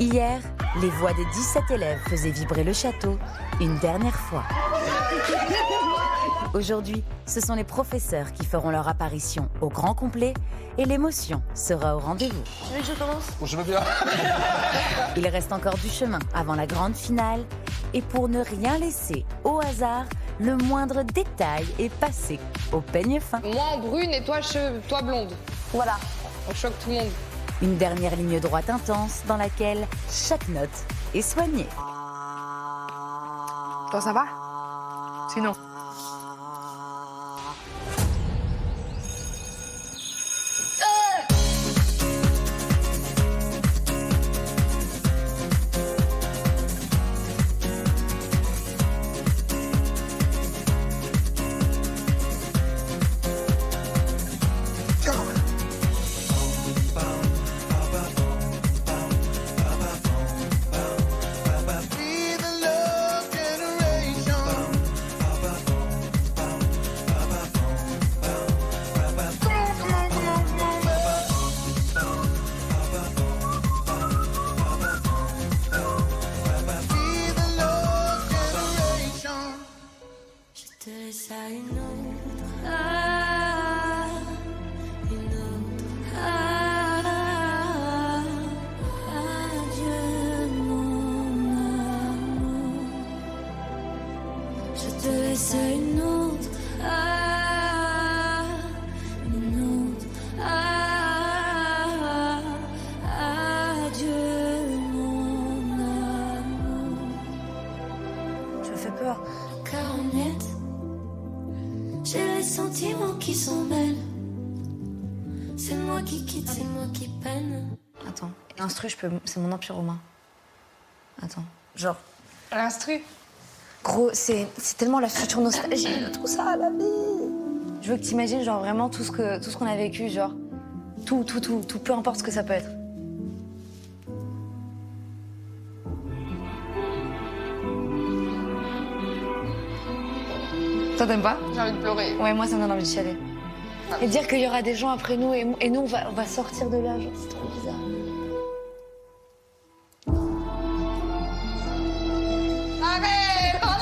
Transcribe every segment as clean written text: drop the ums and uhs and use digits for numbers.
Hier, les voix des 17 élèves faisaient vibrer le château une dernière fois. Aujourd'hui, ce sont les professeurs qui feront leur apparition au grand complet et l'émotion sera au rendez-vous. Tu veux que je commence ? Je veux bien. Il reste encore du chemin avant la grande finale et pour ne rien laisser au hasard, le moindre détail est passé au peigne fin. Moi en brune et toi blonde. Voilà. On choque tout le monde. Une dernière ligne droite intense dans laquelle chaque note est soignée. Toi, ça va ? Sinon. J'ai les sentiments qui s'en mêlent. C'est moi qui quitte, c'est moi qui peine. Attends, l'instru, c'est mon empire romain. Attends, genre... L'instru. Gros, c'est tellement la future nostalgie de tout ça, la vie. Je veux que t'imagines, genre, vraiment tout ce qu'on a vécu, genre... Tout, peu importe ce que ça peut être. Toi, t'aimes pas ? J'ai envie de pleurer. Ouais, moi, ça me donne envie de chialer. Et dire qu'il y aura des gens après nous, et nous, on va sortir de là, genre, c'est trop bizarre. Allez, non.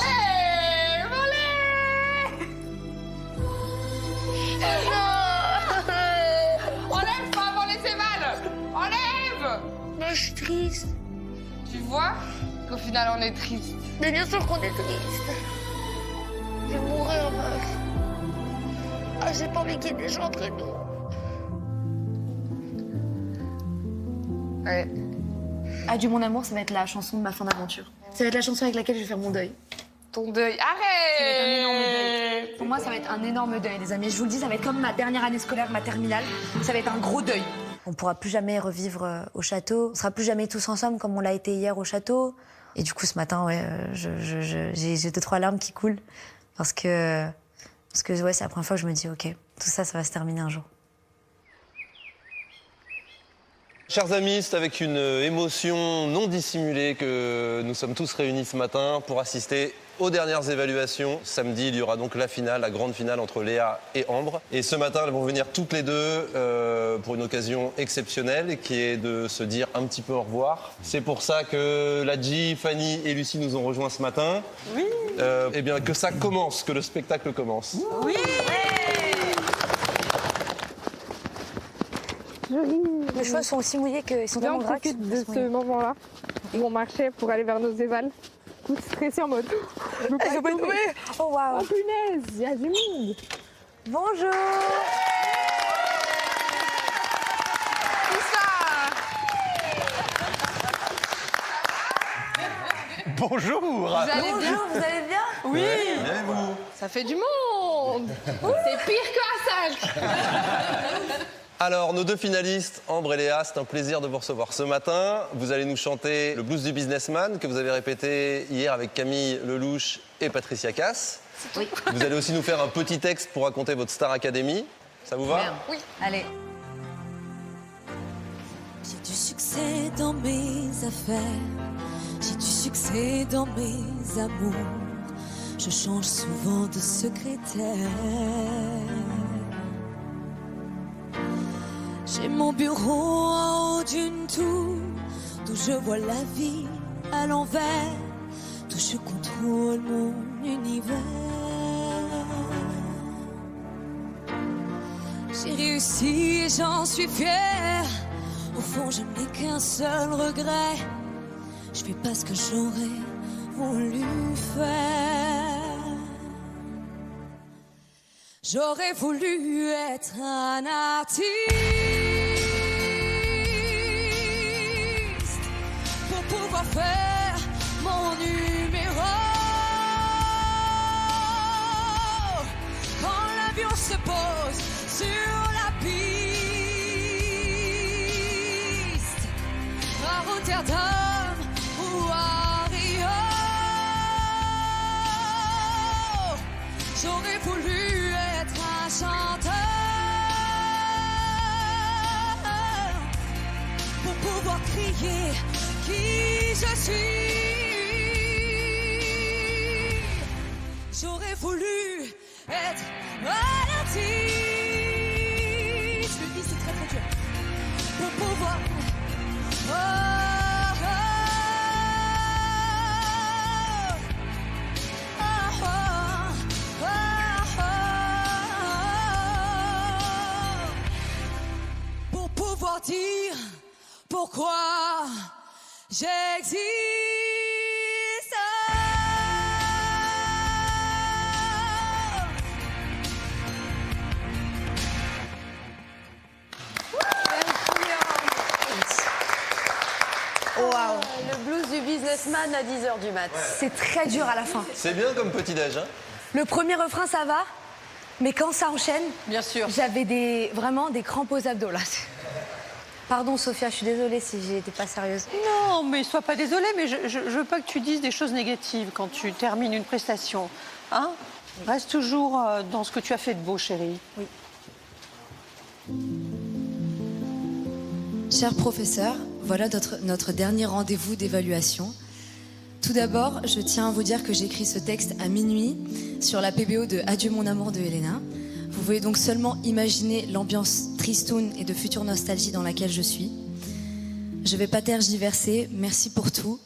Enlève, pas avant les évals. Enlève. Moi, je suis triste. Tu vois qu'au final, on est triste. Mais bien sûr qu'on est triste. Je vais mourir, meuf. Ah, j'ai pas envie qu'il y ait des gens après nous. Ouais. Adieu mon amour, ça va être la chanson de ma fin d'aventure. Ça va être la chanson avec laquelle je vais faire mon deuil. Ton deuil. Ça va être un énorme Arrête. deuil. Pour moi, ça va être un énorme deuil, les amis. Je vous le dis, ça va être comme ma dernière année scolaire, ma terminale. Ça va être un gros deuil. On pourra plus jamais revivre au château. On sera plus jamais tous ensemble comme on l'a été hier au château. Et du coup, ce matin, ouais, j'ai 2-3 larmes qui coulent. Parce que ouais, c'est la première fois que je me dis, OK, tout ça, ça va se terminer un jour. Chers amis, c'est avec une émotion non dissimulée que nous sommes tous réunis ce matin pour assister aux dernières évaluations. Samedi, il y aura donc la finale, la grande finale entre Léa et Ambre. Et ce matin, elles vont venir toutes les deux pour une occasion exceptionnelle qui est de se dire un petit peu au revoir. C'est pour ça que Ladji, Fanny et Lucie nous ont rejoints ce matin. Oui. Eh bien, que ça commence, que le spectacle commence. Oui. Mes cheveux sont aussi mouillés qu'ils sont Viens, tellement on gras. profite de ce moment-là où on marchait pour aller vers nos évals. Tout stressé en mode. Je veux pas tomber. Oh waouh. Oh punaise, il y a du monde. Bonjour. Bonjour. Vous allez bien? Bonjour, vous allez bien? Oui. Et vous? Ça fait du monde. C'est pire qu'à 5. Alors, nos deux finalistes, Ambre et Léa, c'est un plaisir de vous recevoir ce matin. Vous allez nous chanter le blues du businessman que vous avez répété hier avec Camille Lelouch et Patricia Cass. Oui. Vous allez aussi nous faire un petit texte pour raconter votre Star Academy. Ça vous va? Bien. Oui. Allez. J'ai du succès dans mes affaires. J'ai du succès dans mes amours. Je change souvent de secrétaire. J'ai mon bureau en haut d'une tour d'où je vois la vie à l'envers, tout je contrôle mon univers. J'ai réussi et j'en suis fière. Au fond, je n'ai qu'un seul regret. Je fais pas ce que j'aurais voulu faire. J'aurais voulu être un artiste pour pouvoir faire mon numéro. Quand l'avion se pose sur la piste, à Rotterdam ou à Rio, j'aurais voulu être un chanteur pour pouvoir crier qui je suis. J'aurais voulu être un artiste. Je le dis, c'est très très dur. Pour pouvoir. Oh, oh, oh, oh, oh, pour pouvoir dire pourquoi j'existe. Waouh. Le blues du businessman à 10h du mat. C'est très dur à la fin. C'est bien comme petit-déj, hein? Le premier refrain, ça va, mais quand ça enchaîne, Bien sûr. j'avais vraiment des crampes aux abdos, là. Pardon, Sophia, je suis désolée si j'étais pas sérieuse. Non, mais sois pas désolée, mais je veux pas que tu dises des choses négatives quand tu termines une prestation. Hein? Reste toujours dans ce que tu as fait de beau, chérie. Oui. Chers professeurs, voilà notre dernier rendez-vous d'évaluation. Tout d'abord, je tiens à vous dire que j'écris ce texte à minuit sur la PBO de Adieu mon amour de Helena. Vous pouvez donc seulement imaginer l'ambiance tristoun et de future nostalgie dans laquelle je suis. Je vais pas tergiverser, merci pour tout.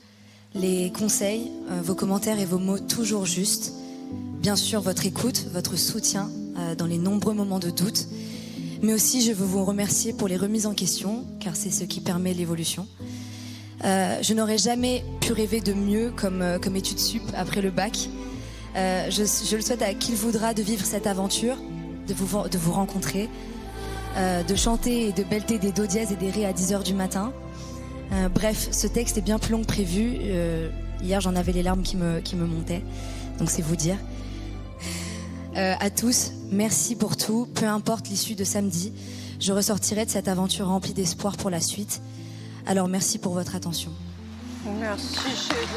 Les conseils, vos commentaires et vos mots toujours justes. Bien sûr, votre écoute, votre soutien dans les nombreux moments de doute. Mais aussi, je veux vous remercier pour les remises en question, car c'est ce qui permet l'évolution. Je n'aurais jamais pu rêver de mieux comme études sup après le bac. Je le souhaite à qui le voudra de vivre cette aventure, de vous rencontrer, de chanter et de belter des do dièse et des ré à 10h du matin. Bref, ce texte est bien plus long que prévu. Hier, j'en avais les larmes qui me montaient, donc c'est vous dire. À tous, merci pour tout. Peu importe l'issue de samedi, je ressortirai de cette aventure remplie d'espoir pour la suite. Alors merci pour votre attention. Merci, chérie.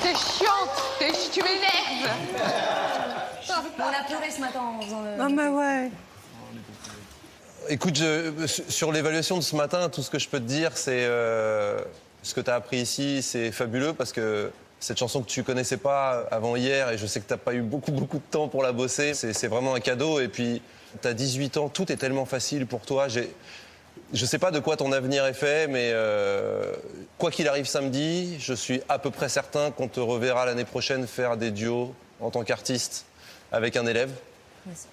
T'es chiante, tu m'énerves. On a pleuré ce matin en faisant le... Ah, mais ouais. Écoute, sur l'évaluation de ce matin, tout ce que je peux te dire, c'est ce que tu as appris ici, c'est fabuleux parce que cette chanson que tu connaissais pas avant hier, et je sais que tu n'as pas eu beaucoup de temps pour la bosser, c'est vraiment un cadeau. Et puis, tu as 18 ans, tout est tellement facile pour toi. Je sais pas de quoi ton avenir est fait, mais quoi qu'il arrive samedi, je suis à peu près certain qu'on te reverra l'année prochaine faire des duos en tant qu'artiste avec un élève.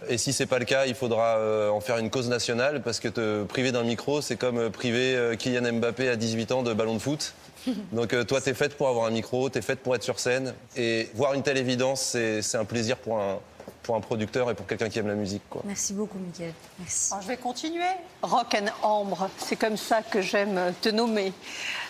Et si c'est pas le cas, il faudra en faire une cause nationale, parce que te priver d'un micro, c'est comme priver Kylian Mbappé à 18 ans de ballon de foot. Donc toi, t'es faite pour avoir un micro, t'es faite pour être sur scène. Et voir une telle évidence, c'est un plaisir pour un producteur et pour quelqu'un qui aime la musique, quoi. Merci beaucoup, Mickaël. Merci. Alors, je vais continuer. Rock and Ambre, c'est comme ça que j'aime te nommer.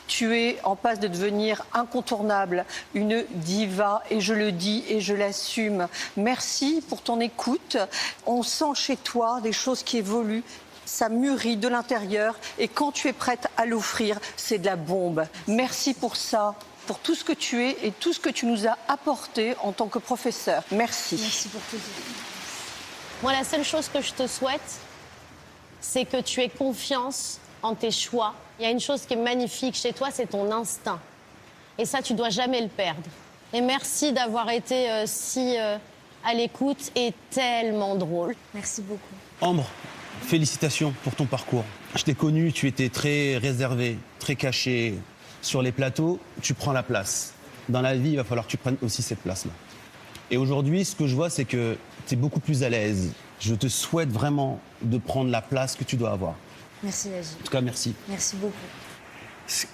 Tu es en passe de devenir incontournable, une diva, et je le dis et je l'assume. Merci pour ton écoute. On sent chez toi des choses qui évoluent. Ça mûrit de l'intérieur, et quand tu es prête à l'offrir, c'est de la bombe. Merci pour ça, pour tout ce que tu es et tout ce que tu nous as apporté en tant que professeur. Merci. Merci pour tout. Moi, la seule chose que je te souhaite, c'est que tu aies confiance en tes choix. Il y a une chose qui est magnifique chez toi, c'est ton instinct. Et ça, tu dois jamais le perdre. Et merci d'avoir été si à l'écoute et tellement drôle. Merci beaucoup. Ambre, félicitations pour ton parcours. Je t'ai connu, tu étais très réservé, très caché. Sur les plateaux, tu prends la place. Dans la vie, il va falloir que tu prennes aussi cette place-là. Et aujourd'hui, ce que je vois, c'est que tu es beaucoup plus à l'aise. Je te souhaite vraiment de prendre la place que tu dois avoir. Merci, Lagy. En tout cas, merci. Merci beaucoup.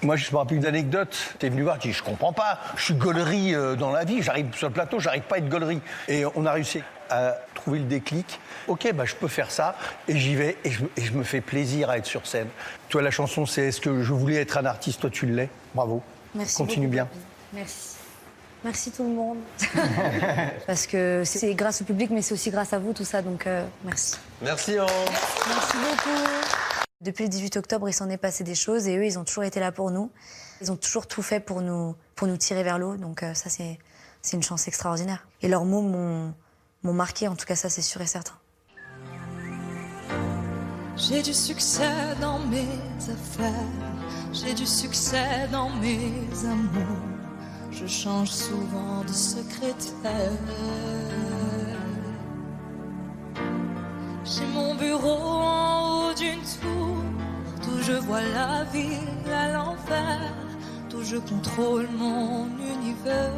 Moi, je me rappelle une anecdote. T'es venu voir, tu dis, je comprends pas. Je suis gaulerie dans la vie. J'arrive sur le plateau, j'arrive pas à être gaulerie. Et on a réussi à trouver le déclic. Ok, bah, je peux faire ça. Et j'y vais. Et je me fais plaisir à être sur scène. Toi, la chanson, c'est Est-ce que je voulais être un artiste? Toi, tu l'es. Bravo. Merci. Continue beaucoup, bien. papy. Merci. Merci tout le monde. Parce que c'est grâce au public, mais c'est aussi grâce à vous, tout ça. Donc, merci. Merci, Anne. Merci beaucoup. Depuis le 18 octobre, il s'en est passé des choses et eux, ils ont toujours été là pour nous. Ils ont toujours tout fait pour nous tirer vers le haut. Donc ça, c'est une chance extraordinaire. Et leurs mots m'ont marqué, en tout cas, ça, c'est sûr et certain. J'ai du succès dans mes affaires, j'ai du succès dans mes amours. Je change souvent de secrétaire. J'ai mon bureau en haut d'une tour, d'où je vois la ville à l'envers, d'où je contrôle mon univers.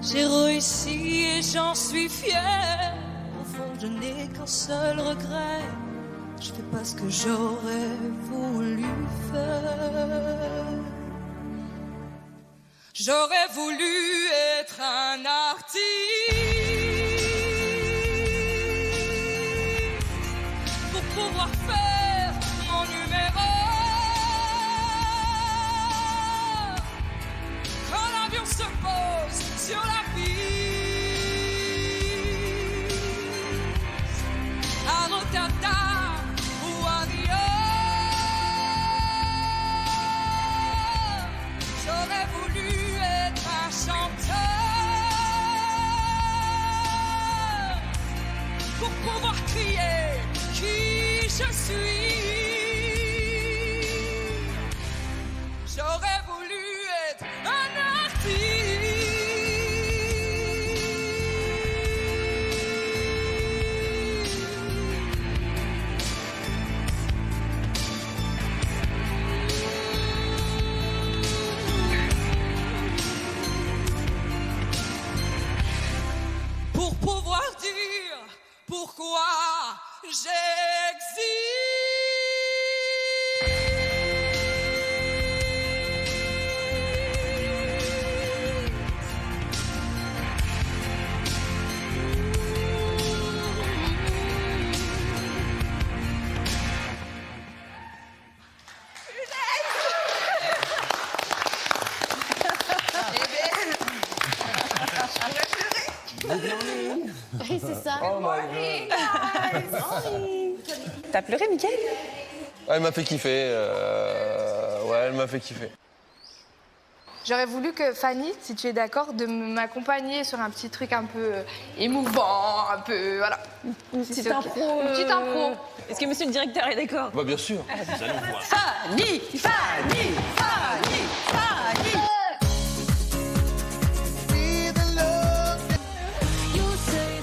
J'ai réussi et j'en suis fière. Au fond, je n'ai qu'un seul regret. Je fais pas ce que j'aurais voulu faire. J'aurais voulu être un artiste pour pouvoir faire mon numéro. Quand l'avion se pose sur la piste à Rotterdam ou à Rio, j'aurais voulu être un chanteur pour pouvoir crier qui je suis. J'aurais voulu être un artiste. Pour pouvoir dire pourquoi j'existe. Oui, c'est ça. Oh my God. T'as pleuré, Mickaël? Elle m'a fait kiffer. Ouais, elle m'a fait kiffer. J'aurais voulu que Fanny, si tu es d'accord, de m'accompagner sur un petit truc un peu émouvant, un peu, voilà. Une petite impro. Une petite impro. Est-ce que monsieur le directeur est d'accord? Bah bien sûr. Fanny, Fanny, Fanny, Fanny.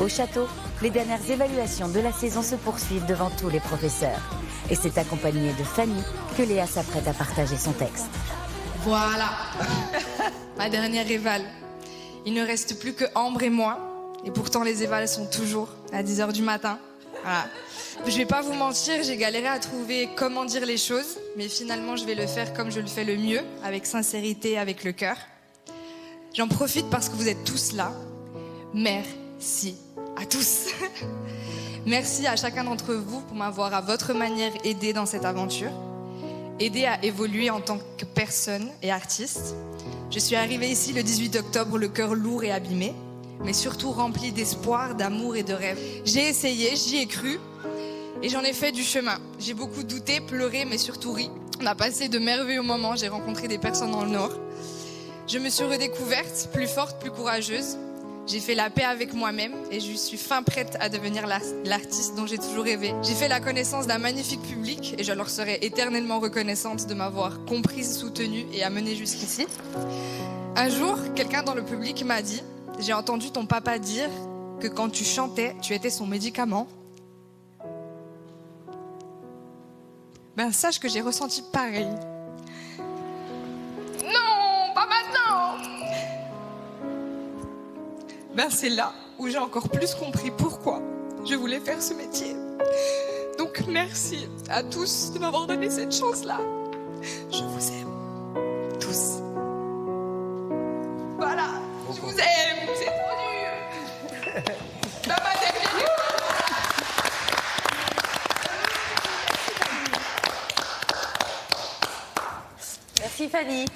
Au château, les dernières évaluations de la saison se poursuivent devant tous les professeurs. Et c'est accompagné de Fanny que Léa s'apprête à partager son texte. Voilà, ma dernière éval. Il ne reste plus que Ambre et moi. Et pourtant, les évals sont toujours à 10h du matin. Voilà. Je vais pas vous mentir, j'ai galéré à trouver comment dire les choses. Mais finalement, je vais le faire comme je le fais le mieux, avec sincérité, avec le cœur. J'en profite parce que vous êtes tous là. Merci à tous. Merci à chacun d'entre vous pour m'avoir à votre manière aidé dans cette aventure. Aidé à évoluer en tant que personne et artiste. Je suis arrivée ici le 18 octobre, le cœur lourd et abîmé, mais surtout rempli d'espoir, d'amour et de rêves. J'ai essayé, j'y ai cru, et j'en ai fait du chemin. J'ai beaucoup douté, pleuré, mais surtout ri. On a passé de merveilleux moments, j'ai rencontré des personnes dans le Nord. Je me suis redécouverte, plus forte, plus courageuse. J'ai fait la paix avec moi-même et je suis fin prête à devenir l'artiste dont j'ai toujours rêvé. J'ai fait la connaissance d'un magnifique public et je leur serai éternellement reconnaissante de m'avoir comprise, soutenue et amenée jusqu'ici. Un jour, quelqu'un dans le public m'a dit « J'ai entendu ton papa dire que quand tu chantais, tu étais son médicament. Ben sache que j'ai ressenti pareil. Non, pas maintenant. Ben c'est là où j'ai encore plus compris pourquoi je voulais faire ce métier. Donc merci à tous de m'avoir donné cette chance-là. Je vous aime. Tous. Voilà, je vous aime, c'est trop dur. Papa, t'es venu. Merci Fanny.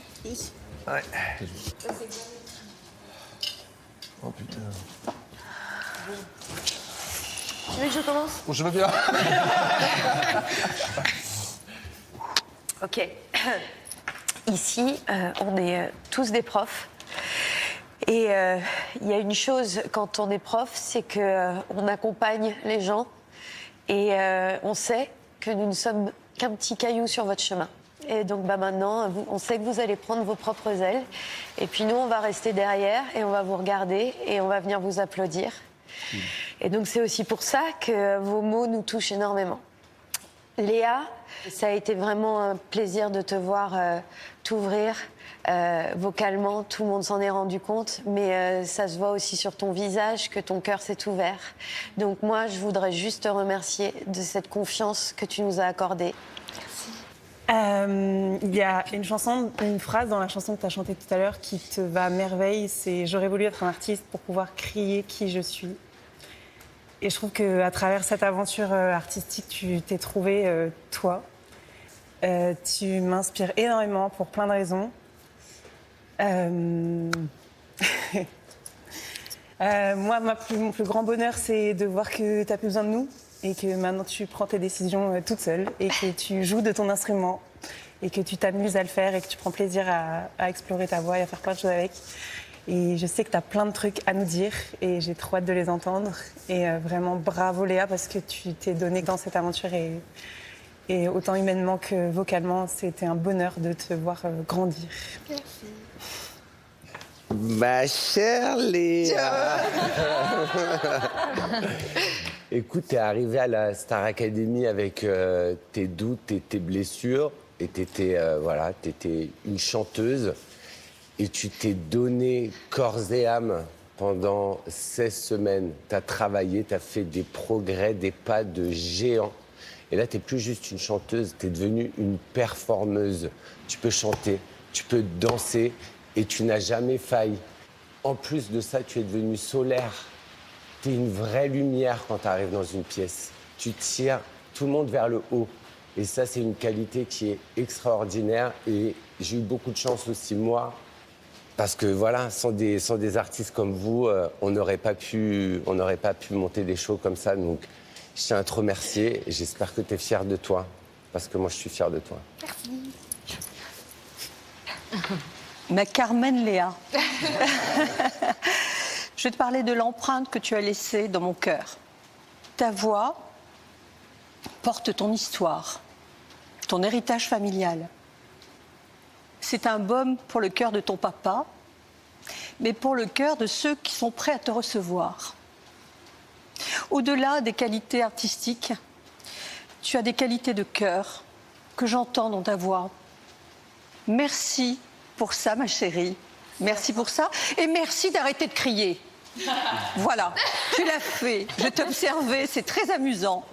Ouais. Oh putain. Tu veux que je commence? Je veux bien. Ok. Ici, on est tous des profs. Et il y a une chose quand on est prof, c'est qu'on accompagne les gens. Et on sait que nous ne sommes qu'un petit caillou sur votre chemin. Et donc maintenant, on sait que vous allez prendre vos propres ailes. Et puis nous, on va rester derrière et on va vous regarder et on va venir vous applaudir. Et donc c'est aussi pour ça que vos mots nous touchent énormément. Léa, ça a été vraiment un plaisir de te voir t'ouvrir vocalement. Tout le monde s'en est rendu compte, mais ça se voit aussi sur ton visage que ton cœur s'est ouvert. Donc moi, je voudrais juste te remercier de cette confiance que tu nous as accordée. Il y a une phrase dans la chanson que tu as chantée tout à l'heure qui te va à merveille, c'est « J'aurais voulu être un artiste pour pouvoir crier qui je suis ». Et je trouve qu'à travers cette aventure artistique, tu t'es trouvé toi. Tu m'inspires énormément pour plein de raisons. Moi, mon plus grand bonheur, c'est de voir que tu n'as plus besoin de nous et que maintenant tu prends tes décisions toute seule et que tu joues de ton instrument et que tu t'amuses à le faire et que tu prends plaisir à explorer ta voix et à faire plein de choses avec. Et je sais que tu as plein de trucs à nous dire et j'ai trop hâte de les entendre. Et vraiment bravo Léa parce que tu t'es donnée dans cette aventure et autant humainement que vocalement, c'était un bonheur de te voir grandir. Merci. Ma chère Léa. Écoute, t'es arrivée à la Star Academy avec tes doutes et tes blessures et t'étais une chanteuse. Et tu t'es donné corps et âme pendant 16 semaines. Tu as travaillé, tu as fait des progrès, des pas de géant. Et là, tu n'es plus juste une chanteuse, tu es devenue une performeuse. Tu peux chanter, tu peux danser et tu n'as jamais failli. En plus de ça, tu es devenue solaire. Tu es une vraie lumière quand tu arrives dans une pièce. Tu tires tout le monde vers le haut. Et ça, c'est une qualité qui est extraordinaire. Et j'ai eu beaucoup de chance aussi, moi. Parce que voilà, sans des artistes comme vous, on n'aurait pas pu monter des shows comme ça. Donc, je tiens à te remercier et j'espère que tu es fière de toi. Parce que moi, je suis fière de toi. Merci. Ma Carmen Léa. Je vais te parler de l'empreinte que tu as laissée dans mon cœur. Ta voix porte ton histoire, ton héritage familial. C'est un baume pour le cœur de ton papa, mais pour le cœur de ceux qui sont prêts à te recevoir. Au-delà des qualités artistiques, tu as des qualités de cœur que j'entends dans ta voix. Merci pour ça, ma chérie. Merci pour ça. Et merci d'arrêter de crier. Voilà, tu l'as fait. Je t'ai observé, c'est très amusant.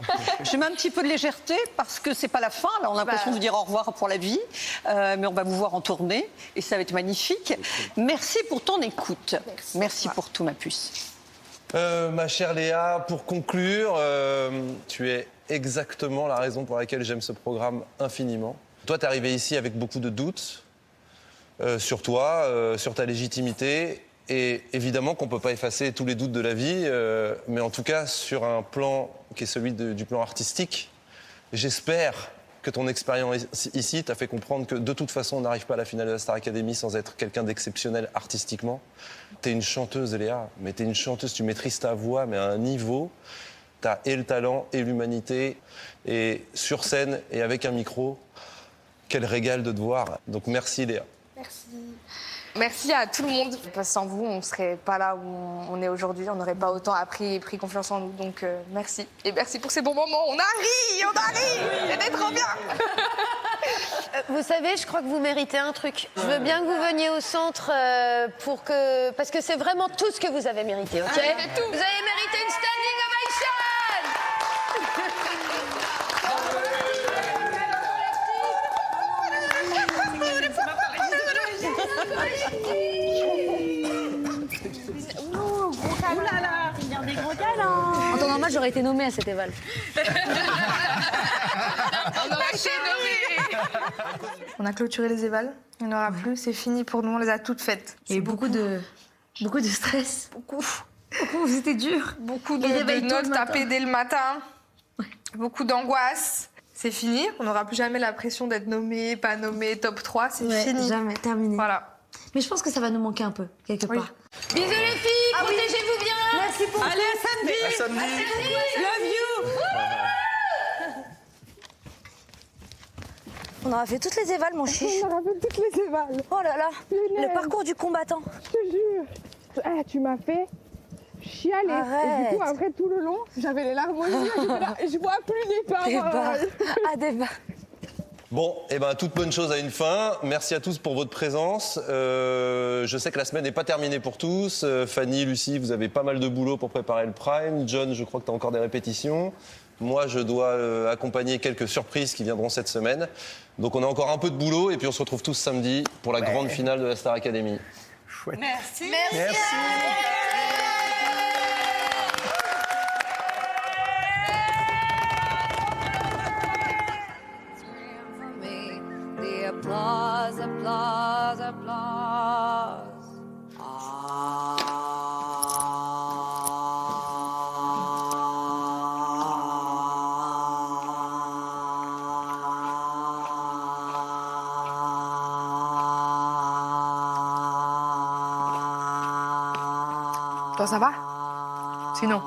Je mets un petit peu de légèreté parce que c'est pas la fin. Là, on a l'impression de dire au revoir pour la vie, mais on va vous voir en tournée et ça va être magnifique. Merci pour ton écoute. Merci pour tout, ma puce. Ma chère Léa, pour conclure, tu es exactement la raison pour laquelle j'aime ce programme infiniment. Toi, t'es arrivé ici avec beaucoup de doutes sur toi, sur ta légitimité. Et évidemment qu'on ne peut pas effacer tous les doutes de la vie, mais en tout cas, sur un plan qui est celui du plan artistique, j'espère que ton expérience ici t'a fait comprendre que de toute façon, on n'arrive pas à la finale de la Star Academy sans être quelqu'un d'exceptionnel artistiquement. T'es une chanteuse, Léa, mais t'es une chanteuse, tu maîtrises ta voix, mais à un niveau, t'as et le talent et l'humanité, et sur scène et avec un micro, quel régal de te voir. Donc merci Léa. Merci. Merci à tout le monde. Parce que sans vous, on ne serait pas là où on est aujourd'hui. On n'aurait pas autant appris et pris confiance en nous. Donc merci. Et merci pour ces bons moments. On a ri. C'était trop bien. Vous savez, je crois que vous méritez un truc. Je veux bien que vous veniez au centre parce que c'est vraiment tout ce que vous avez mérité, ok? Vous avez mérité une standing ovation. Ouh là là, il y a des gros câlins. En temps normal, j'aurais été nommée à cet éval. On aurait été nommés. On a clôturé les évals. Il n'y en aura plus. C'est fini pour nous. On les a toutes faites. Il y a eu beaucoup de stress. Beaucoup. C'était dur. Beaucoup de notes tapées dès le matin. Beaucoup d'angoisse. C'est fini. On n'aura plus jamais la pression d'être nommé, pas nommé, top 3. C'est fini. Jamais, terminé. Voilà. Mais je pense que ça va nous manquer un peu, quelque part. Bisous les filles, protégez-vous bien. Merci pour Allez, à samedi. Love you. On aura fait toutes les évals, mon chiche. On aura fait toutes les évals. Oh là là, le parcours du combattant. Je te jure. Tu m'as fait chialer. Arrête. Et du coup, après, tout le long, j'avais les larmes aux yeux. J'étais là, et je vois plus les pas. Des bas. Ah, des bas. Bon, eh ben, toute bonne chose a une fin. Merci à tous pour votre présence. Je sais que la semaine n'est pas terminée pour tous. Fanny, Lucie, vous avez pas mal de boulot pour préparer le Prime. John, je crois que tu as encore des répétitions. Moi, je dois accompagner quelques surprises qui viendront cette semaine. Donc, on a encore un peu de boulot et puis on se retrouve tous samedi pour la grande finale de la Star Academy. Chouette. Merci. Merci. The applause, applause, applause. Toi, ça va? Sinon.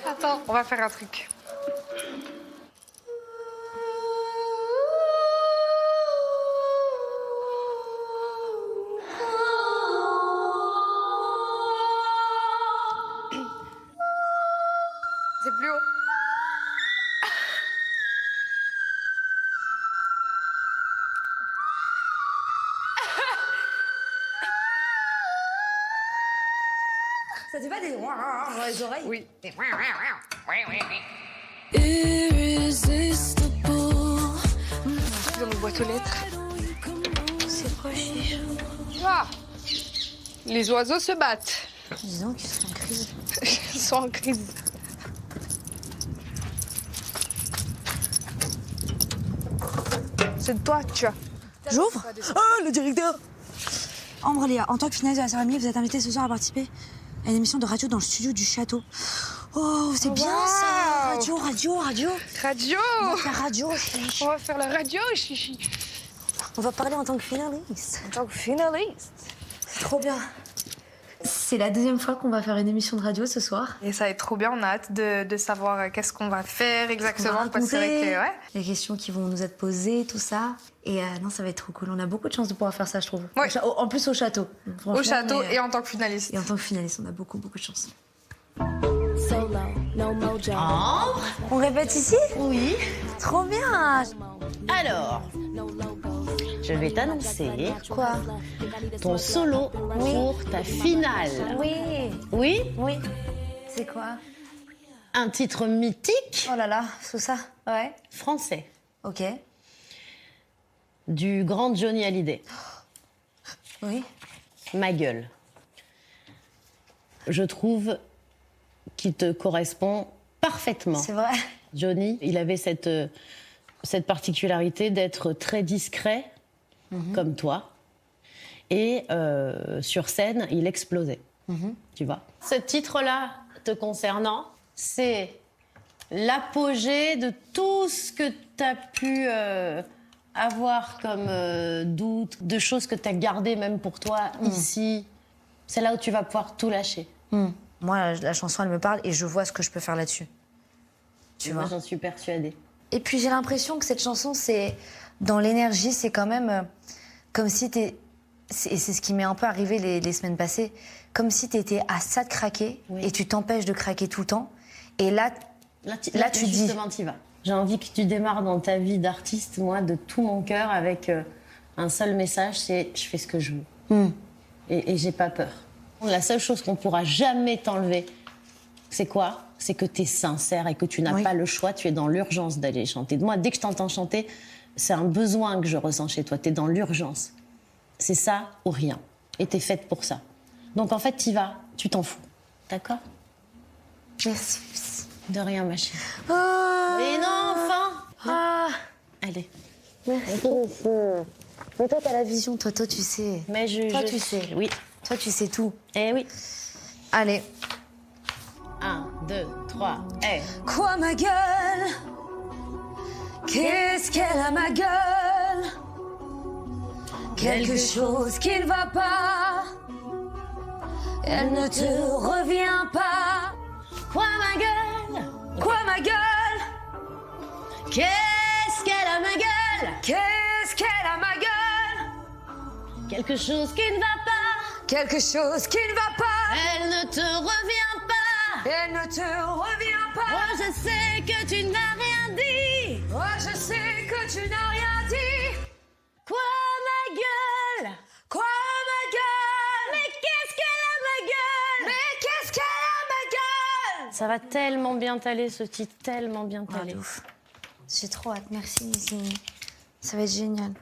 Attends, on va faire un truc. C'est plus haut. Ça te fait des dans les oreilles? Oui. Dans nos boîtes aux lettres. C'est proche. Ah, les oiseaux se battent. Disons qu'ils sont en crise. Ils sont en crise. C'est de toi, tu vois. J'ouvre? Oh, le directeur! Ambre Léa, en tant que finaliste de la cérémonie, vous êtes invitée ce soir à participer à une émission de radio dans le studio du château. Oh, c'est bien ça! Radio. Radio. On va faire radio, chichi. On va faire la radio, chichi. On va parler en tant que finaliste. En tant que finaliste. C'est trop bien. C'est la deuxième fois qu'on va faire une émission de radio ce soir. Et ça va être trop bien, on a hâte de savoir qu'est-ce qu'on va faire exactement. Parce que c'est vrai que, ouais. les questions qui vont nous être posées, tout ça. Et non, ça va être trop cool. On a beaucoup de chance de pouvoir faire ça, je trouve. Ouais. En plus au château. Au château et en tant que finaliste. Et en tant que finaliste, on a beaucoup de chance. On répète ici? Oui. Trop bien. Alors, je vais t'annoncer Quoi? ton solo pour ta finale. Oui. Oui? Oui. C'est quoi? Un titre mythique. Oh là là, sous ça. Ouais. Français. Ok. Du grand Johnny Hallyday. Oui. Ma gueule. Je trouve qu'il te correspond parfaitement. C'est vrai. Johnny, il avait cette particularité d'être très discret, comme toi. Et sur scène, il explosait. Tu vois. Ce titre-là, te concernant, c'est l'apogée de tout ce que tu as pu avoir comme doute, de choses que tu as gardées même pour toi ici. C'est là où tu vas pouvoir tout lâcher. Moi, la chanson, elle me parle et je vois ce que je peux faire là-dessus. Tu vois. Moi, j'en suis persuadée. Et puis j'ai l'impression que cette chanson, c'est dans l'énergie, c'est quand même comme si et c'est ce qui m'est un peu arrivé les semaines passées, comme si t'étais à ça de craquer et tu t'empêches de craquer tout le temps. Et là tu dis... Justement, t'y vas. J'ai envie que tu démarres dans ta vie d'artiste, moi, de tout mon cœur, avec un seul message, c'est je fais ce que je veux. Et j'ai pas peur. La seule chose qu'on pourra jamais t'enlever, c'est quoi? C'est que tu es sincère et que tu n'as pas le choix, tu es dans l'urgence d'aller chanter. Moi, dès que je t'entends chanter, c'est un besoin que je ressens chez toi, tu es dans l'urgence. C'est ça ou rien. Et tu es faite pour ça. Donc en fait, tu y vas, tu t'en fous. D'accord? Merci. De rien, ma chérie. Mais non, enfin. Allez. Merci. Mais toi, t'as la vision, toi tu sais. Mais toi, tu sais. Oui. Toi, tu sais tout. Eh oui. Allez. 1, 2, 3, et... Quoi, ma gueule? Qu'est-ce qu'elle a, ma gueule? Quelque chose qui ne va pas. Elle ne te revient pas. Quoi, ma gueule? Quoi, ma gueule? Qu'est-ce qu'elle a, ma gueule? Qu'est-ce qu'elle a, ma gueule? Quelque chose qui ne va pas. Quelque chose qui ne va pas. Elle ne te revient pas. Elle ne te revient pas. Oh, je sais que tu n'as rien dit. Oh, je sais que tu n'as rien dit. Quoi, ma gueule? Quoi, ma gueule? Mais qu'est-ce qu'elle a, ma gueule? Mais qu'est-ce qu'elle a, ma gueule? Ça va tellement bien t'aller, ce titre, tellement bien t'aller. Ouf. J'ai trop hâte, merci. Ça va être génial.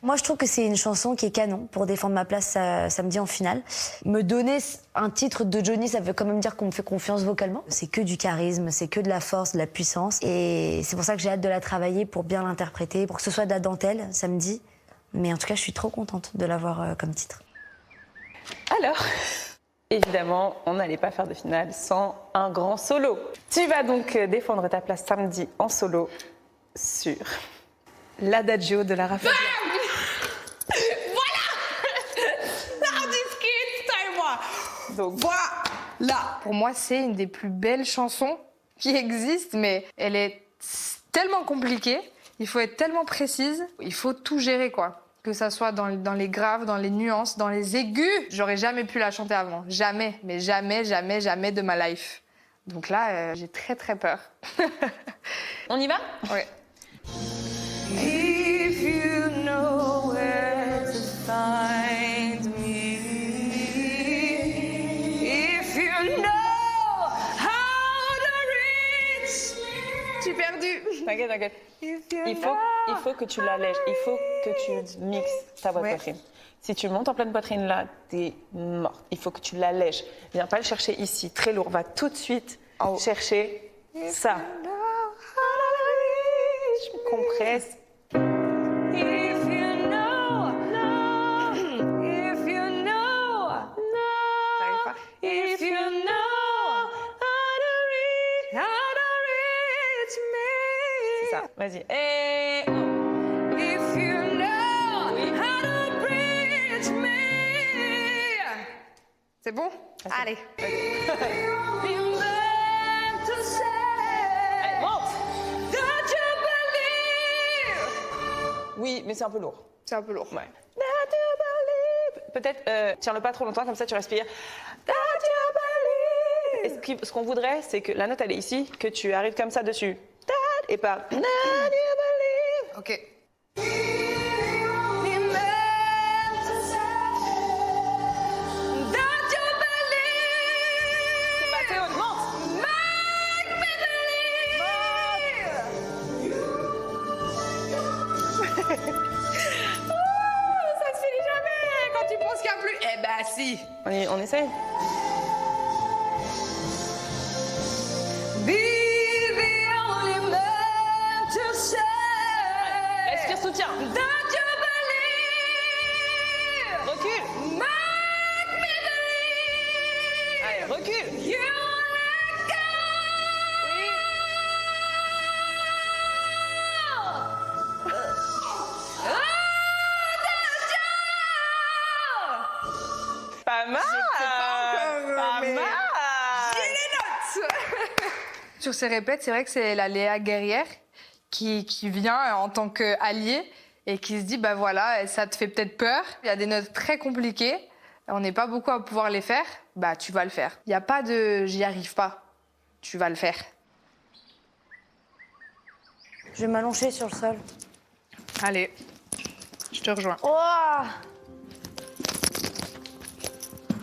Moi, je trouve que c'est une chanson qui est canon pour défendre ma place samedi en finale. Me donner un titre de Johnny, ça veut quand même dire qu'on me fait confiance vocalement. C'est que du charisme, c'est que de la force, de la puissance. Et c'est pour ça que j'ai hâte de la travailler pour bien l'interpréter, pour que ce soit de la dentelle samedi. Mais en tout cas, je suis trop contente de l'avoir comme titre. Alors, évidemment, on n'allait pas faire de finale sans un grand solo. Tu vas donc défendre ta place samedi en solo sur l'Adagio de Lara Fabian. Donc voilà. Pour moi, c'est une des plus belles chansons qui existent, mais elle est tellement compliquée. Il faut être tellement précise. Il faut tout gérer, quoi. Que ça soit dans les graves, dans les nuances, dans les aigus. J'aurais jamais pu la chanter avant. Jamais. Mais jamais, jamais, jamais de ma life. Donc là, j'ai très, très peur. On y va? Ouais. If you know where to find me, if you know how to reach me. Je suis perdue. T'inquiète, t'inquiète. Il faut que tu l'allèges. Il faut que tu mixes ta voix de poitrine. Si tu montes en pleine poitrine là, t'es morte. Il faut que tu l'allèges. Viens pas le chercher ici, très lourd. Va tout de suite chercher ça. Je me compresse. If you know, if you know, if you know how to reach me. C'est ça, vas-y. Et... If you know how to reach me. C'est bon? Allez. You meant to say that you believe. Oui, mais c'est un peu lourd. C'est un peu lourd. Ouais. That you believe. Peut-être, tiens-le pas trop longtemps, comme ça tu respires. That you believe. Et ce qu'on voudrait, c'est que la note elle est ici, que tu arrives comme ça dessus. That, et pas. That you believe. Ok. Si. On essaye. Be the only man to say. Respire, soutien. That you believe. Recule. Make me believe. Allez, recule. You let go. Pas mal. Pas mal. Sur ces répètes, c'est vrai que c'est la Léa guerrière qui vient en tant qu'alliée et qui se dit, bah voilà, ça te fait peut-être peur. Il y a des notes très compliquées, on n'est pas beaucoup à pouvoir les faire, bah tu vas le faire. Il n'y a pas de j'y arrive pas, tu vas le faire. Je vais m'allonger sur le sol. Allez, je te rejoins. Oh ah,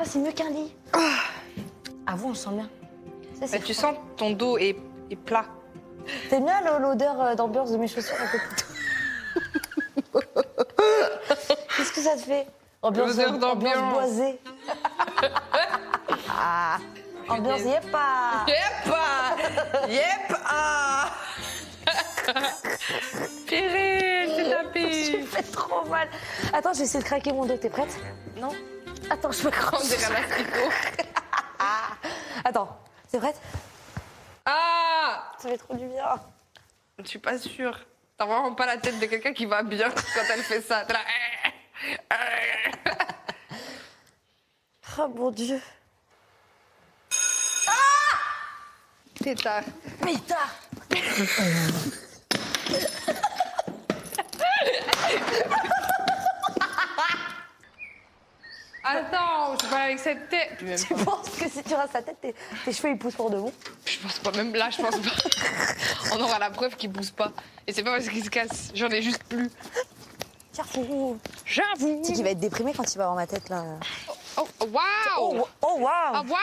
c'est mieux qu'un lit. Ah vous, on le sent bien. Ça, Bah, tu sens ton dos est plat. T'aimes bien l'odeur d'ambiance de mes chaussures à côté de toi? Qu'est-ce que ça te fait? Ambiance boisée. Ah, ambiance yepa. Yepa. Purée, elle s'est tapée. Tu me fais trop mal. Attends, je vais essayer de craquer mon dos. T'es prête? Non. Attends, je me crampe. Attends, t'es prête? Ah! Ça fait trop du bien. Je suis pas sûre. T'as vraiment pas la tête de quelqu'un qui va bien quand elle fait ça. T'es là... Oh mon Dieu. Pétard. Pétard. Attends, je parle avec cette tête. Tu penses que si tu rases ta tête, tes cheveux ils poussent pour de bon? Je pense pas, même là, je pense pas. On aura la preuve qu'ils poussent pas. Et c'est pas parce qu'ils se cassent, j'en ai juste plus. J'avoue. J'avoue. Tu sais qu'il va être déprimé quand il va avoir ma tête là. Oh, waouh! Oh, waouh! Oh, waouh!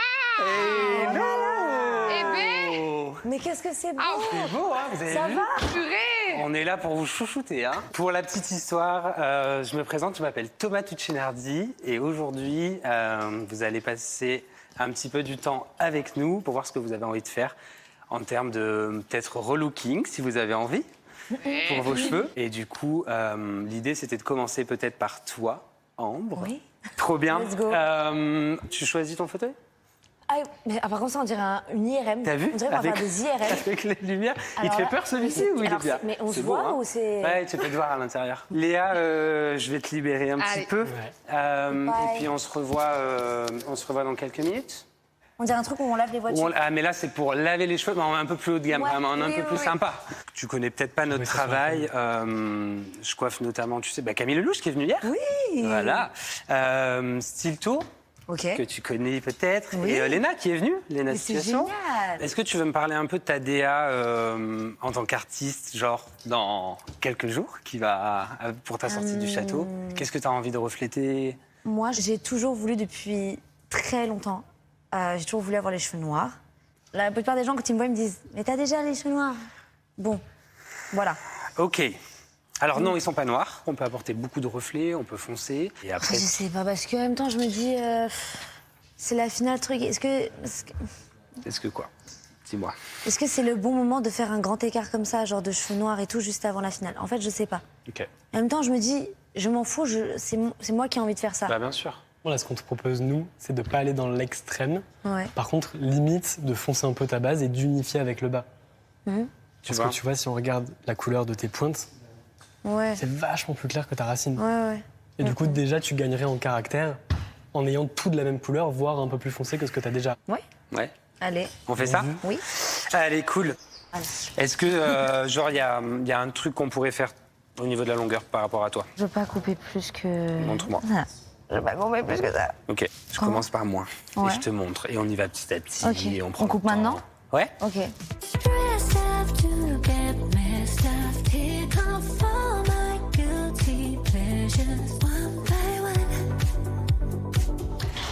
Eh ben! Mais qu'est-ce que c'est beau! C'est beau, hein, vous avez Ça vu? va? Purée! On est là pour vous chouchouter. Hein. Pour la petite histoire, je me présente, je m'appelle Thomas Tuccinardi et aujourd'hui, vous allez passer un petit peu du temps avec nous pour voir ce que vous avez envie de faire en termes de peut-être relooking, si vous avez envie, pour vos cheveux. Et du coup, l'idée, c'était de commencer peut-être par toi, Ambre. Oui. Trop bien. Let's go. Tu choisis ton fauteuil? Ah, mais par contre, ça, on dirait une IRM. T'as vu? On dirait qu'on va faire des IRM. Avec les lumières. Il te fait peur celui-ci ou il est bien? Mais on se beau, voit hein. ou c'est... Ouais, tu peux te voir à l'intérieur. Léa, je vais te libérer un petit peu. Et puis on se revoit dans quelques minutes. On dirait un truc où on lave les voitures. Ah, mais là, c'est pour laver les cheveux, mais un peu plus haut de gamme, Ouais, vraiment, un oui, peu plus oui. sympa. Tu connais peut-être pas notre travail. Je coiffe notamment, tu sais, Camille Lelouch qui est venue hier. Oui. Voilà. Stilto. Ok. Que tu connais peut-être. Oui. Et Léna qui est venue, Léna Mais c'est Situation. génial. Est-ce que tu veux me parler un peu de ta DA en tant qu'artiste, genre dans quelques jours, qui va pour ta sortie du château? Qu'est-ce que tu as envie de refléter? Moi, j'ai toujours voulu depuis très longtemps. J'ai toujours voulu avoir les cheveux noirs. La plupart des gens, quand ils me voient, ils me disent « Mais t'as déjà les cheveux noirs ?» Bon, voilà. Ok. Alors non, ils sont pas noirs. On peut apporter beaucoup de reflets, on peut foncer. Et après... Je sais pas, parce qu'en même temps, je me dis, c'est la finale truc. Est-ce que quoi? Dis-moi. est-ce que c'est le bon moment de faire un grand écart comme ça, genre de cheveux noirs et tout, juste avant la finale? En fait, je sais pas. Ok. En même temps, je me dis, je m'en fous, c'est moi qui ai envie de faire ça. Bah bien sûr. Voilà, ce qu'on te propose, nous, c'est de pas aller dans l'extrême. Ouais. Par contre, limite, de foncer un peu ta base et d'unifier avec le bas. Mhm. Parce que tu vois, si on regarde la couleur de tes pointes, Ouais. c'est vachement plus clair que ta racine. Ouais, ouais. Et du coup, déjà, tu gagnerais en caractère en ayant tout de la même couleur, voire un peu plus foncé que ce que tu as déjà. Ouais. Ouais. Allez. On fait ça? Oui. Allez, cool. Allez. Est-ce que, genre, il y a un truc qu'on pourrait faire au niveau de la longueur par rapport à toi? Je veux pas couper plus que... Montre-moi. Voilà. Je veux pas couper plus que ça. Ok, je Comment? commence par moi. Ouais. Et je te montre. Et on y va petit à petit. Ok. Et on prend coupe le temps. maintenant? Ouais. Ok.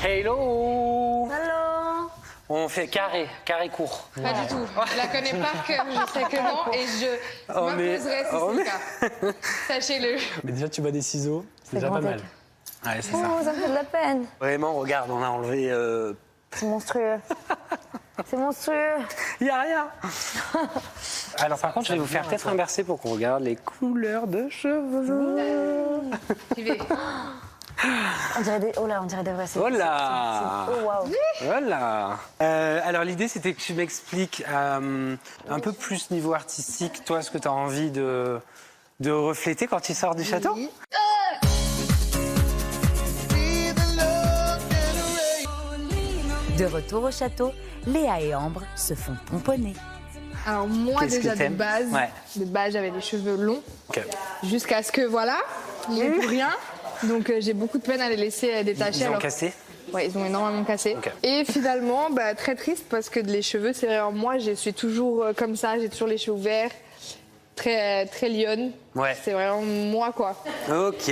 Hello. Hello. On fait carré court. Pas du tout. Je la connais par cœur, je sais que non, et je m'imposerai si c'est le cas. Sachez-le. Mais déjà, tu bats des ciseaux, c'est déjà pas mal. Ouais, c'est Oh, ça. ça me fait de la peine. Vraiment, regarde, on a enlevé... C'est monstrueux. C'est monstrueux. Il n'y a rien. Alors par contre, je vais vous faire peut-être inverser pour qu'on regarde les couleurs de cheveux. J'y vais. On dirait des... Oh là, on dirait des vrais. Oh là. Oh waouh. Voilà. Alors l'idée, c'était que tu m'expliques un peu plus niveau artistique, toi, ce que tu as envie de refléter quand tu sors du château. De retour au château, Léa et Ambre se font pomponner. Alors moi Qu'est-ce que déjà de t'aimes? base, Ouais. j'avais les cheveux longs Ok. jusqu'à ce que voilà, j'ai plus rien. Donc j'ai beaucoup de peine à les laisser détacher. Ils ont alors... cassé? Ouais, ils ont énormément cassé. Ok. Et finalement, très triste parce que les cheveux, c'est vraiment moi, je suis toujours comme ça, j'ai toujours les cheveux verts, très très lionne. Ouais. C'est vraiment moi quoi. Ok.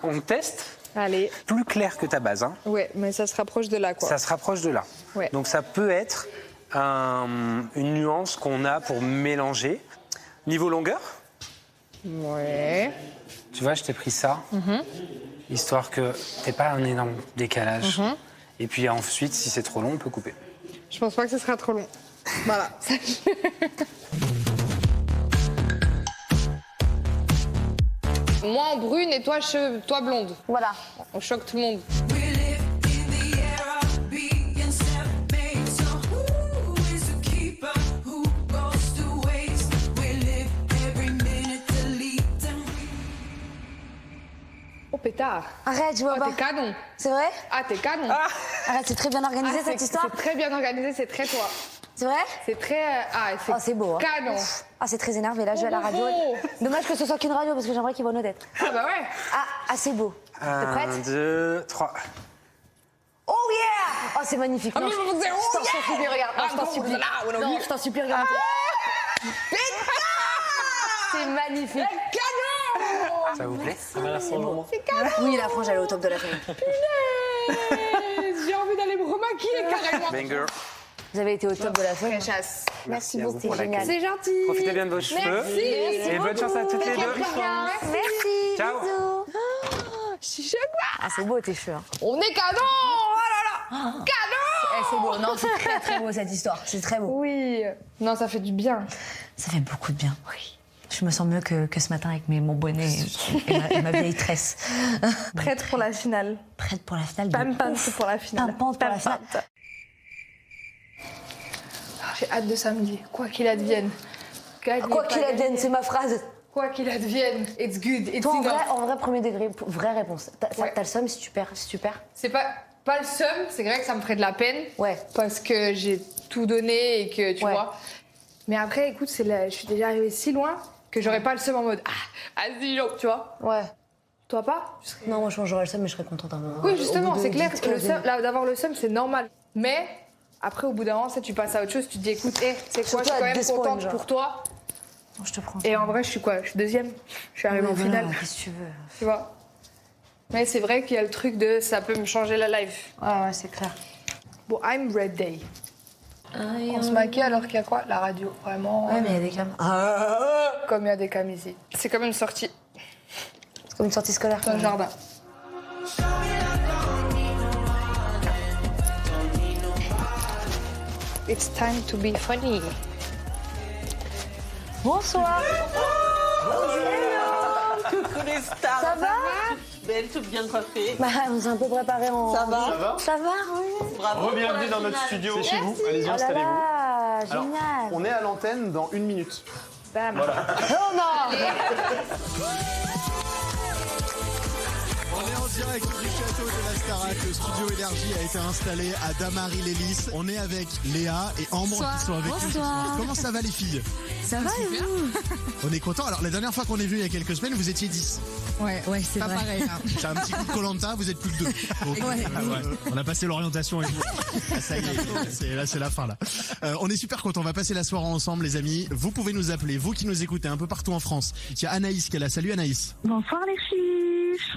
On teste? Allez. Plus clair que ta base, hein. Ouais, mais ça se rapproche de là quoi. Ça se rapproche de là. Ouais. Donc ça peut être une nuance qu'on a pour mélanger. Niveau longueur? Ouais. Tu vois, je t'ai pris ça, histoire que t'aies pas un énorme décalage. Et puis ensuite, si c'est trop long, on peut couper. Je pense pas que ce sera trop long. Voilà. Moi en brune et toi blonde. Voilà. On choque tout le monde. Oh pétard. Arrête, je vois pas. T'es canon. C'est vrai? Ah, t'es canon. Arrête, c'est très bien organisé cette histoire. C'est très bien organisé, c'est très toi. C'est vrai? C'est très... Oh, c'est beau. Hein. Canon. Ah, c'est très énervé. Là, je vais à la radio. Dommage que ce soit qu'une radio parce que j'aimerais qu'il voit nos têtes. Ah bah ouais. Ah, c'est beau. T'es prête? 1, 2, 3. Oh yeah! Oh, c'est magnifique. Non, je t'en supplie, regarde. Non, je t'en supplie. Non, je t'en supplie, regarde. C'est magnifique. Canon! Ça vous plaît? C'est canon. Oui, la frange, elle est au top de la famille. Punaise, j'ai envie d'aller me remaquiller carrément. Banger. Vous avez été au top de la famille. Chasse. Merci à vous beaucoup, pour c'est génial. C'est gentil. Profitez bien de vos cheveux. Merci. Et bonne chance à toutes les deux. Merci. Ciao. Bisous. Je suis choquée. Ah, c'est beau tes cheveux. Hein. On est canon. Oh là là. Canon. C'est beau. Non, c'est très très beau cette histoire. C'est très beau. Oui. Non, ça fait du bien. Ça fait beaucoup de bien. Oui. Je me sens mieux que ce matin avec mon bonnet et ma vieille tresse. Prête pour la finale. Prête pour la finale. Pimpante pour la finale. Pimpante pour la finale. J'ai hâte de samedi, quoi qu'il advienne. Quoi qu'il advienne, c'est ma phrase. Quoi qu'il advienne, it's good, it's Toi, enough. en vrai, premier degré, vraie réponse. Ouais. T'as le seum si tu perds. C'est pas le seum, c'est vrai que ça me ferait de la peine. Ouais. Parce que j'ai tout donné et que, tu vois. Mais après, écoute, je suis déjà arrivée si loin que j'aurais pas le seum en mode vas-y, tu vois. Ouais. Toi pas? Non, moi j'aurais le seum, mais je serais contente un moment. Oui, justement, c'est clair. D'avoir le seum, c'est normal. Mais après, au bout d'un moment, tu passes à autre chose, tu te dis écoute, c'est quoi, je suis quand même contente pour toi. Non, je te prends. Et en vrai, je suis quoi? Je suis deuxième. Je suis arrivée en finale. Qu'est-ce que tu veux? Tu vois. Mais c'est vrai qu'il y a le truc de ça peut me changer la life. Ouais, c'est clair. Bon, I'm ready. On se maquille alors qu'il y a quoi? La radio, vraiment. Ouais, mais il y a des cams. Comme il y a des cams ici. C'est comme une sortie. C'est comme une sortie scolaire. Dans le jardin. It's time to be funny. Bonsoir. Coucou les stars. Ça va? Belle, toute bien coiffée. Bah, on s'est un peu préparé en... Ça va? Ça va, oui. Bravo. Bienvenue dans notre studio. C'est chez vous. Allez-y, Oh là installez-vous. là, Alors, génial. on est à l'antenne dans 1 minute. Bam. Voilà. Oh non. On est en direct du château de la Starac. Le studio Énergie a été installé à Damary-les-Lys. On est avec Léa et Ambre qui sont avec nous. Bonsoir. Comment ça va les filles? Ça va et vous? On est contents. Alors la dernière fois qu'on est vu il y a quelques semaines, vous étiez 10. Ouais, c'est pas vrai. pareil. Hein. J'ai un petit coup de Koh-Lanta, vous êtes plus que 2. Donc, Ouais. On a passé l'orientation et tout. Ah, ça y est, c'est la fin là. On est super contents. On va passer la soirée ensemble, les amis. Vous pouvez nous appeler, vous qui nous écoutez un peu partout en France. Il y a Anaïs qui est là. Salut Anaïs. Bonsoir les filles.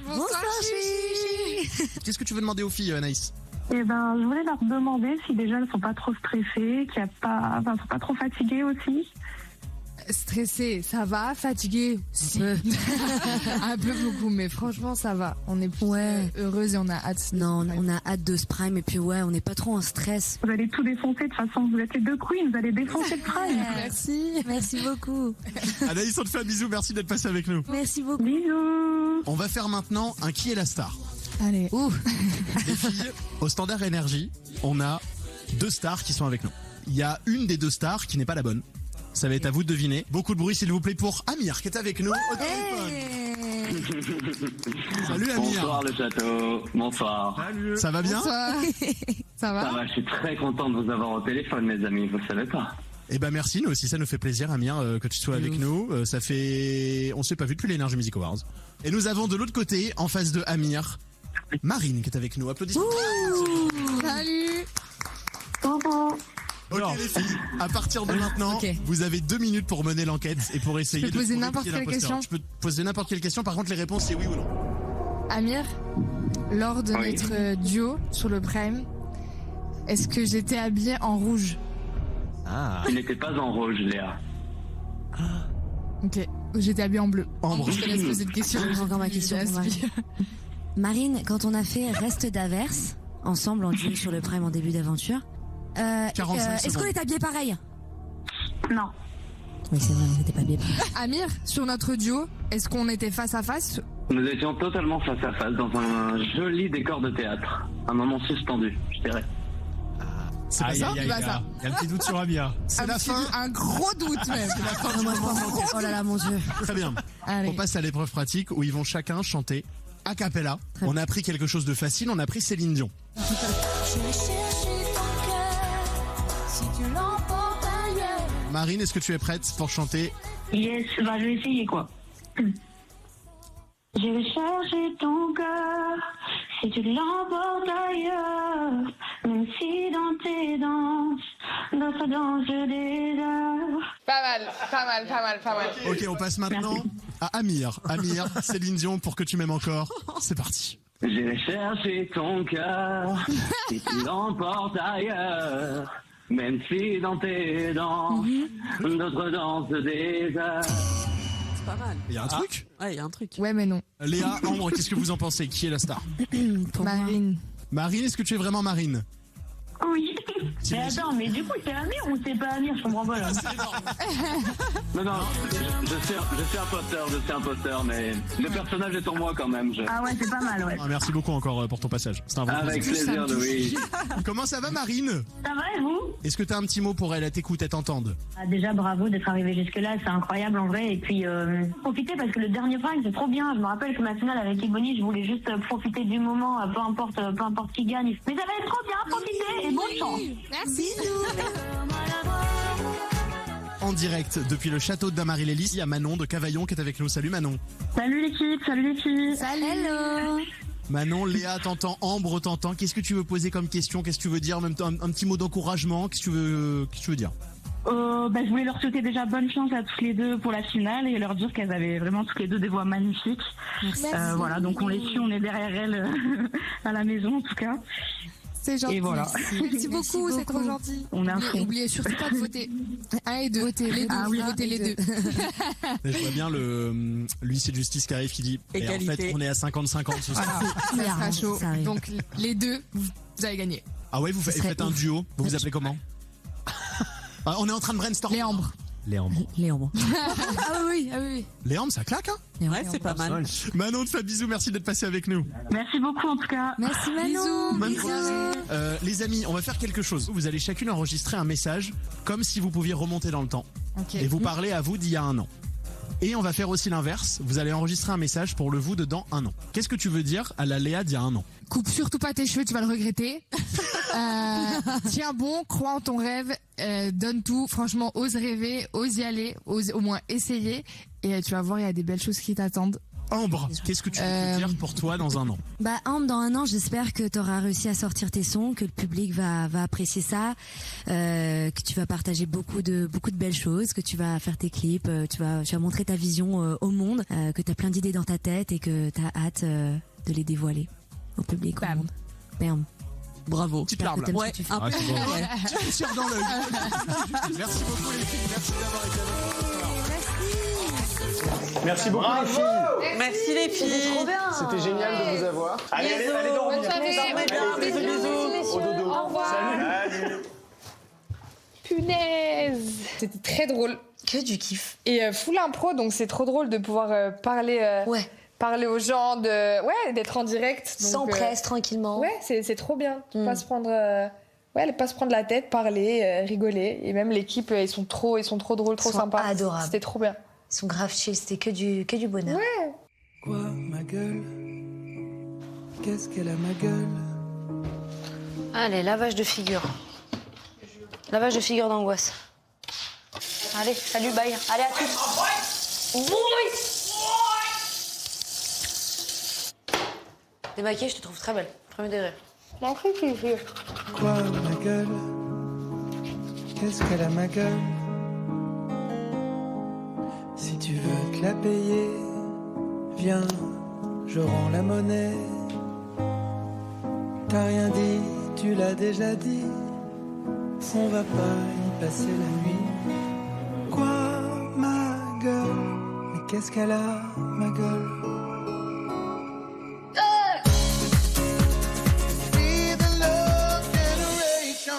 Bonsoir, Chichi. Qu'est-ce que tu veux demander aux filles, Anaïs? Eh ben, je voulais leur demander si déjà elles sont pas trop stressées, qu'ils sont pas trop fatiguées aussi. Stressé, ça va. Fatigué, si. Un peu beaucoup, mais franchement, ça va. On est heureuse et on a hâte. Non, on a hâte de ce prime et puis on n'est pas trop en stress. Vous allez tout défoncer de toute façon. Vous êtes les deux queens, vous allez défoncer le prime. Merci beaucoup. Anaïs, on te fait un bisou. Merci d'être passé avec nous. Merci beaucoup. Bisous. On va faire maintenant un qui est la star. Allez. Les filles, au Standard Énergie, on a 2 stars qui sont avec nous. Il y a une des 2 stars qui n'est pas la bonne. Ça va être à vous de deviner. Beaucoup de bruit, s'il vous plaît, pour Amir, qui est avec nous au téléphone. Salut Amir. Bonsoir le château. Bonsoir. Salut. Ça va bien? Bonsoir. Ça va? Ça va, je suis très content de vous avoir au téléphone, mes amis, vous savez pas. Eh ben merci, nous aussi ça nous fait plaisir Amir que tu sois avec nous. Ça fait, on s'est pas vu depuis les Energy Music Awards. Et nous avons de l'autre côté, en face de Amir, Marine qui est avec nous. Applaudissements. Salut. Ok les filles, à partir de maintenant, vous avez 2 minutes pour mener l'enquête et pour essayer de poser trouver n'importe qui est quelle l'imposteur. question. Tu peux poser n'importe quelle question, par contre les réponses c'est oui ou non. Amir, lors de notre duo sur le Prime, est-ce que j'étais habillée en rouge? Tu n'étais pas en rouge, Léa. Ok, j'étais habillée en bleu. Ambre. Je te laisse poser une question. J'ai encore ma question pour Marine. Marine, quand on a fait Reste d'Averse, ensemble en duo sur le Prime en début d'aventure, 45 est-ce qu'on secondes. est habillés pareil? Non. Oui, c'est vrai, on n'était pas habillés pareil. Amir, sur notre duo, est-ce qu'on était face à face? Nous étions totalement face à face dans un joli décor de théâtre. Un moment suspendu, je dirais. C'est pas ça. C'est pas ça. Il y a un petit doute sur Amir. C'est la fin. Un gros doute même. Oh là là, mon Dieu. Très bien. Allez. On passe à l'épreuve pratique où ils vont chacun chanter a cappella. On a appris quelque chose de facile, on a pris Céline Dion. Je vais chercher ton cœur, si tu l'emportes ailleurs. Marine, est-ce que tu es prête pour chanter? Yes, bah je vais essayer quoi. Je vais chercher ton cœur, si tu l'emportes ailleurs, même si dans tes danses, d'autres dansent des heures. Pas mal. Ok, on passe maintenant à Amir. Amir, Céline Dion, pour que tu m'aimes encore. C'est parti. J'ai cherché ton cœur, si tu l'emportes ailleurs, même si dans tes danses, d'autres dansent des heures. C'est pas mal. Il y a un truc? Ouais, il y a un truc. Ouais, mais non. Léa, Ambre, qu'est-ce que vous en pensez? Qui est la star? Marine. Marine, est-ce que tu es vraiment Marine? Oui. Mais attends, mais du coup c'est Amir ou c'est pas Amir? Je comprends pas là. Non, je suis imposteur, mais le personnage est en moi quand même. Ah ouais, c'est pas mal, ouais. Ah, merci beaucoup encore pour ton passage. C'est un vrai Avec plaisir, oui. Comment ça va, Marine? Ça va et vous? Est-ce que tu as un petit mot pour elle? Elle t'écoute, elle t'entende. Déjà bravo d'être arrivé jusque-là, c'est incroyable en vrai. Et puis profitez parce que le dernier Prime c'est trop bien. Je me rappelle que ma finale avec Ebony, je voulais juste profiter du moment, peu importe qui gagne. Mais ça va être trop bien, profitez et bonne chance. Merci. En direct depuis le château de Damary-les-Lys, il y a Manon de Cavaillon qui est avec nous. Salut Manon. Salut l'équipe, salut les filles. Salut. Hello. Manon, Léa t'entend, Ambre t'entend. Qu'est-ce que tu veux poser comme question? Qu'est-ce que tu veux dire? En même temps, un petit mot d'encouragement. Qu'est-ce que tu veux dire? Je voulais leur souhaiter déjà bonne chance à toutes les deux pour la finale et leur dire qu'elles avaient vraiment toutes les deux des voix magnifiques. Voilà, donc on les suit, on est derrière elles à la maison en tout cas. C'est gentil. Et voilà. Merci beaucoup, c'est trop gentil. On a un fond. N'oubliez surtout pas de voter. 1 et 2. Votez les deux. Ah oui, votez les deux. Mais je vois bien l'huissier de justice qui arrive qui dit et en fait on est à 50-50 ce soir. Ça sera chaud. Donc les deux, vous avez gagné. Ah ouais, vous faites un duo. Vous vous appelez comment? On est en train de brainstorm. Léambre. Léambre. Ah oui. Léambre, ça claque, hein? Ouais, c'est pas mal. Manon, te fais bisous, merci d'être passé avec nous. Merci beaucoup en tout cas. Merci Manon. Les amis, on va faire quelque chose. Vous allez chacune enregistrer un message comme si vous pouviez remonter dans le temps. Okay. Et vous parler à vous d'il y a 1 an. Et on va faire aussi l'inverse. Vous allez enregistrer un message pour le vous de dans 1 an. Qu'est-ce que tu veux dire à la Léa d'il y a 1 an? Coupe surtout pas tes cheveux, tu vas le regretter. Tiens bon, crois en ton rêve, donne tout. Franchement, ose rêver, ose y aller, ose au moins essayer. Et tu vas voir, il y a des belles choses qui t'attendent. Ambre, qu'est-ce que tu veux dire pour toi dans 1 an? Ambre, dans 1 an, j'espère que tu auras réussi à sortir tes sons, que le public va apprécier ça, que tu vas partager beaucoup de belles choses, que tu vas faire tes clips, tu vas montrer ta vision au monde, que tu as plein d'idées dans ta tête et que tu as hâte de les dévoiler au public, au monde. Bam. Bravo. Petite larme là. Ouais, un peu. Petite poussière dans l'œil. Merci beaucoup les filles, merci d'avoir été avec nous. Merci beaucoup les filles. Merci les filles. Trop bien. C'était génial de vous avoir. Allez dormir. Bisous. Au dodo. Au revoir. Salut. Punaise. C'était très drôle. Que du kiff. Et full impro, donc c'est trop drôle de pouvoir parler aux gens, d'être en direct. Donc, sans presse, tranquillement. Ouais, c'est trop bien. Pas se prendre, pas se prendre la tête, parler, rigoler. Et même l'équipe, ils sont trop drôles, trop sympas. Adorables. C'était trop bien. Ils sont grave chill, c'était que du bonheur. Ouais. Quoi, ma gueule? Qu'est-ce qu'elle a, ma gueule? Allez, lavage de figure. Lavage de figure d'angoisse. Allez, salut, bye. Allez, à tous. Démaquillée, je te trouve très belle. Premier degré. Merci, Fifi. Quoi, ma gueule? Qu'est-ce qu'elle a, ma gueule? Si tu veux te la payer, viens, je rends la monnaie. T'as rien dit, tu l'as déjà dit. On va pas y passer la nuit. Quoi, ma gueule? Mais qu'est-ce qu'elle a, ma gueule?